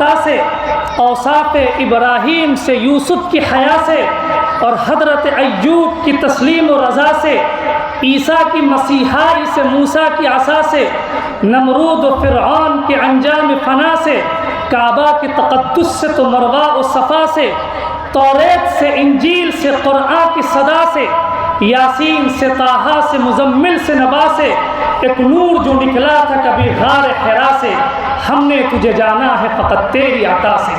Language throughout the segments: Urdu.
عطا سے، اوصاف ابراہیم سے، یوسف کی حیا سے، اور حضرت ایوب کی تسلیم و رضا سے، عیسیٰ کی مسیحائی سے، موسیٰ کی عصا سے، نمرود و فرعون کے انجام فنا سے، کعبہ کے تقدس سے تو مروہ و صفا سے، توریت سے، انجیل سے، قرآن کی صدا سے، یاسین سے، طٰہٰ سے، مزمل سے، نبا سے، ایک نور جو نکلا تھا کبھی غار حرا سے، ہم نے تجھے جانا ہے فقط تیری عطا سے۔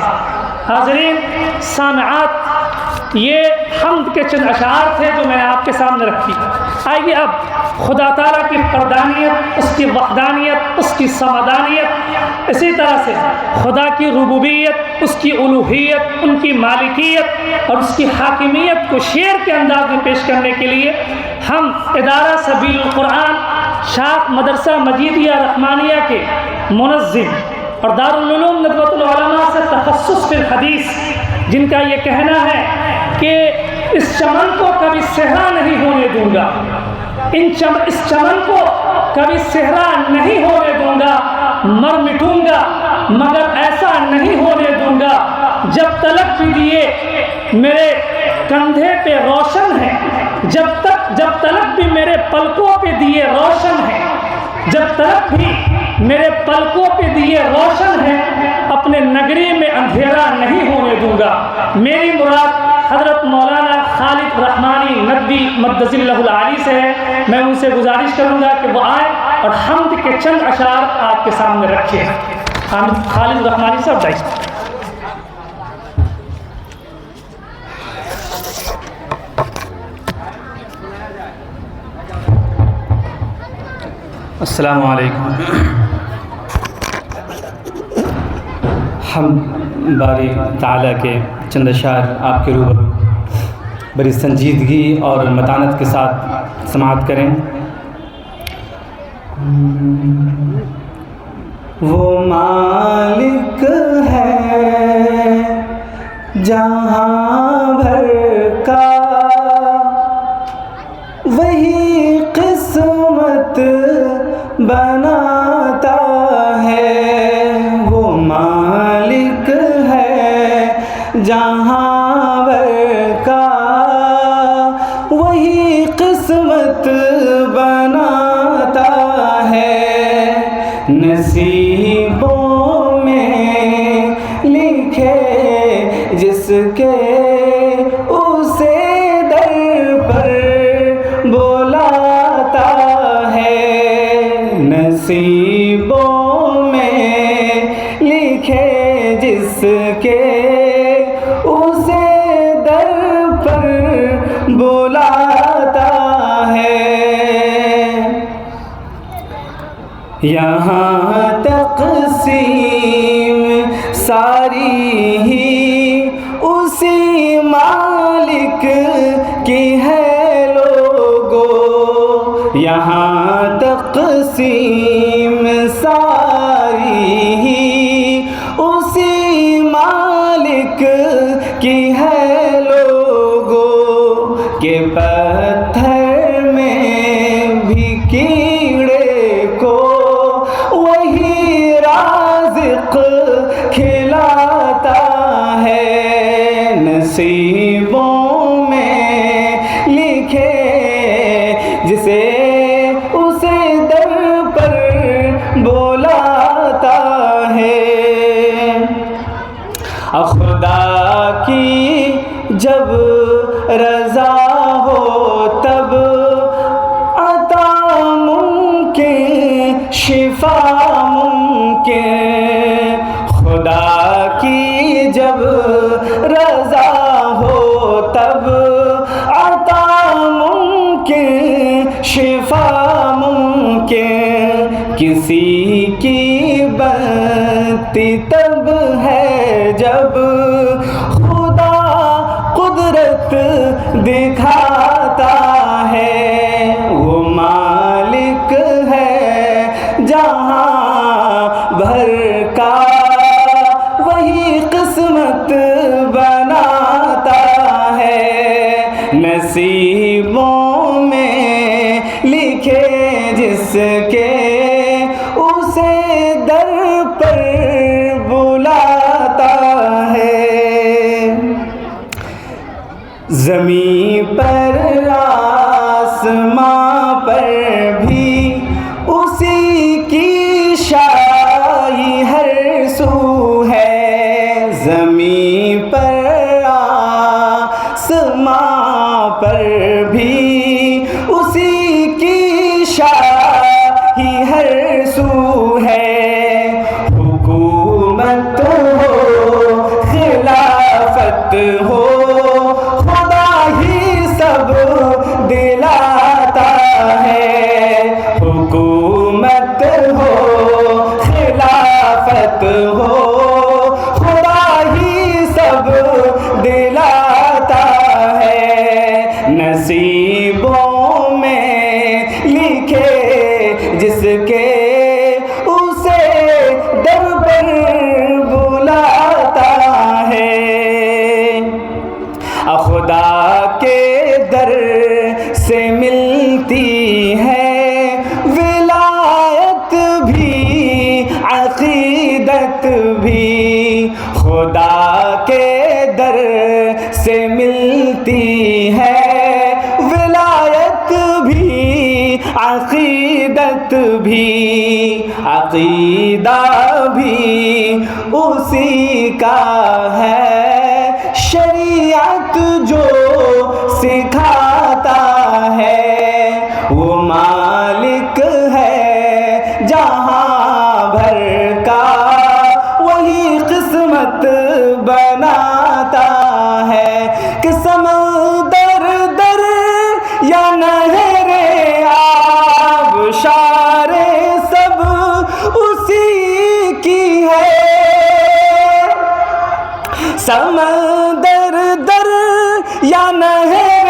حاضرین سامعات، یہ حمد کے چند اشعار تھے جو میں نے آپ کے سامنے رکھی۔ آئیے اب خدا تعالیٰ کی فردانیت، اس کی وحدانیت، اس کی سمدانیت، اسی طرح سے خدا کی ربوبیت، اس کی الوہیت، ان کی مالکیت اور اس کی حاکمیت کو شعر کے انداز میں پیش کرنے کے لیے ہم ادارہ سبیل القرآن شاخ مدرسہ مجیدیہ رحمانیہ کے منظم اور دارالعلوم ندوۃ العلماء سے تخصص فی الحدیث، جن کا یہ کہنا ہے کہ اس چمن کو کبھی صحرا نہیں ہونے دوں گا، اس چمن کو کبھی صحرا نہیں ہونے دوں گا، مر مٹوں گا مگر ایسا نہیں ہونے دوں گا، جب تلک بھی دیے میرے کندھے پہ روشن ہے، جب تلک بھی میرے پلکوں پہ دیے روشن ہے، جب تلک بھی میرے پلکوں پہ دیے روشن ہے، اپنے نگری میں اندھیرا نہیں ہونے دوں گا۔ میری مراد حضرت مولانا خالد رحمانی ندوی مدظ اللہ العالی سے ہے۔ میں ان سے گزارش کروں گا کہ وہ آئیں اور حمد کے چند اشعار آپ کے سامنے رکھیں۔ خالد رحمانی صاحب بھائی۔ السلام علیکم۔ ہم باری تعالیٰ کے چند اشعار آپ کے روبرو بڑی سنجیدگی اور متانت کے ساتھ سماعت کریں۔ وہ مالک ہے جہاں بھر کا، وہی قسمت بناتا ہے، وہ مالک ہے جہاں بھر کا، وہی قسمت بناتا ہے، نصیبوں میں لکھے جس کے اسے در پر بلاتا ہے، نصیبوں میں لکھے جس کے اسے در پر بلاتا ہے، یہاں تقسیم ساری ہی اسی مالک کی ہے لوگو، یہاں تقسیم ساری ہی اسی مالک کی ہے لوگو، کہ پتھر میں بھی کیڑے کو وہی رازق کھلاتا ہے، نصیبوں میں لکھے جسے اسے در پر بلاتا ہے، خدا کی جب رضا ہو تب عطا ممکن، شفا ممکن، خدا کی جب رضا ہو تب عطا ممکن، شفا ممکن، کسی کی بنتی تب ہے جب خدا قدرت دکھاتا ہے، وہ مالک ہے جہاں بھر کا، وہی قسمت بناتا ہے، نصیبوں میں لکھے جس کے اسے در پر بلاتا زمین پر آسماں پر بھی اسی کی شاہی ہر سو ہے، حکومت ہو خلافت ہو خدا ہی سب دلاتا ہے، حکومت ہو خلافت ہو خدا ہی سب دلاتا ہے، نصیبوں میں لکھے جس کے اسے در پر بلاتا ہے، خدا کے در سے ملتی ہے ولایت بھی عقیدت بھی، خدا کے در سے ملتی ہے ولایت بھی عقیدت بھی، عقیدہ بھی اسی کا ہے، شریعت جو سکھاتا ہے، وہ مالک ہے جہاں بھر کا، وہی قسمت بناتا ہے، کہ سمندر در یا نہر آبشار سب اسی کی ہے، سمندر در یا نہر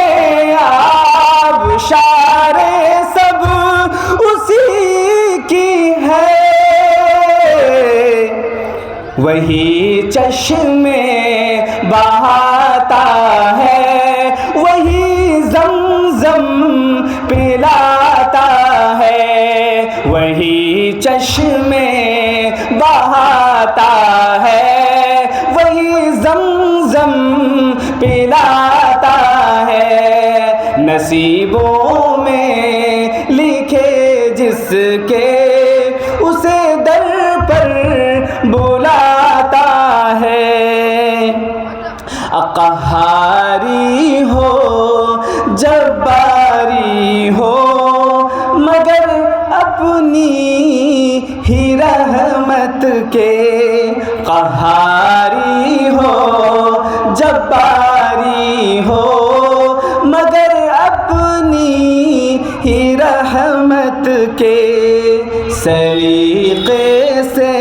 آبشار سب اسی کی ہے، وہی چشمے بہاتا ہے، وہی زمزم پلاتا ہے، وہی چشمے بہاتا ہے، وہی زمزم پلاتا ہے، نصیبوں میں لکھے جس کے اسے در پر بلاتا ہے، قہاری ہو جباری ہو مگر اپنی ہی رحمت کے، قہاری ہو جباری ہو مگر اپنی ہی رحمت کے، سلیقے سے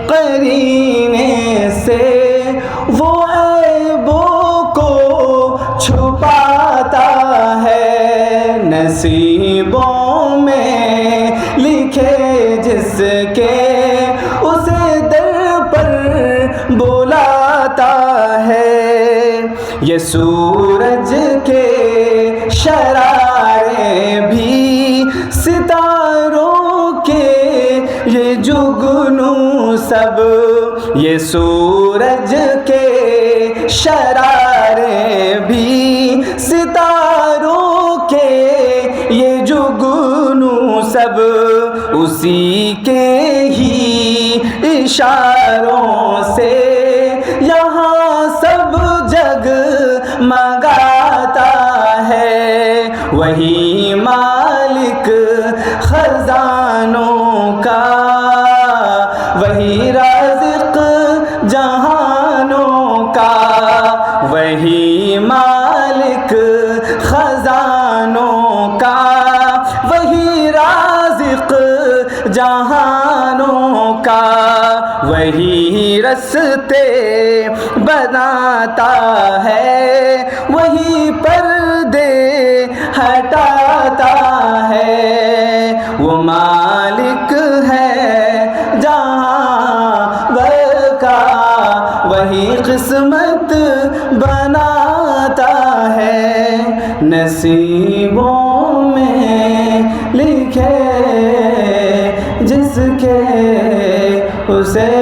قرینے سے وہ عیبوں کو چھپاتا ہے، نصیبوں میں لکھے جس کے اسے در پر بلاتا ہے، یہ سورج کے شرارے بھی ستاروں کے یہ جگنو سب، یہ سورج کے شرارے بھی ستاروں کے یہ جگنو سب، اسی کے ہی اشاروں سے یہاں سب جگ منگاتا ہے، وہی مالک خزانوں کا، وہی رازق جہانوں کا، وہی مالک خزانوں کا، وہی رازق جہانوں کا، وہی رستے بناتا ہے، وہی پردے ہٹاتا ہے، وہ مالک ہے جہاں بھر کا، وہی قسمت بناتا ہے، نصیبوں میں لکھے جس کے اسے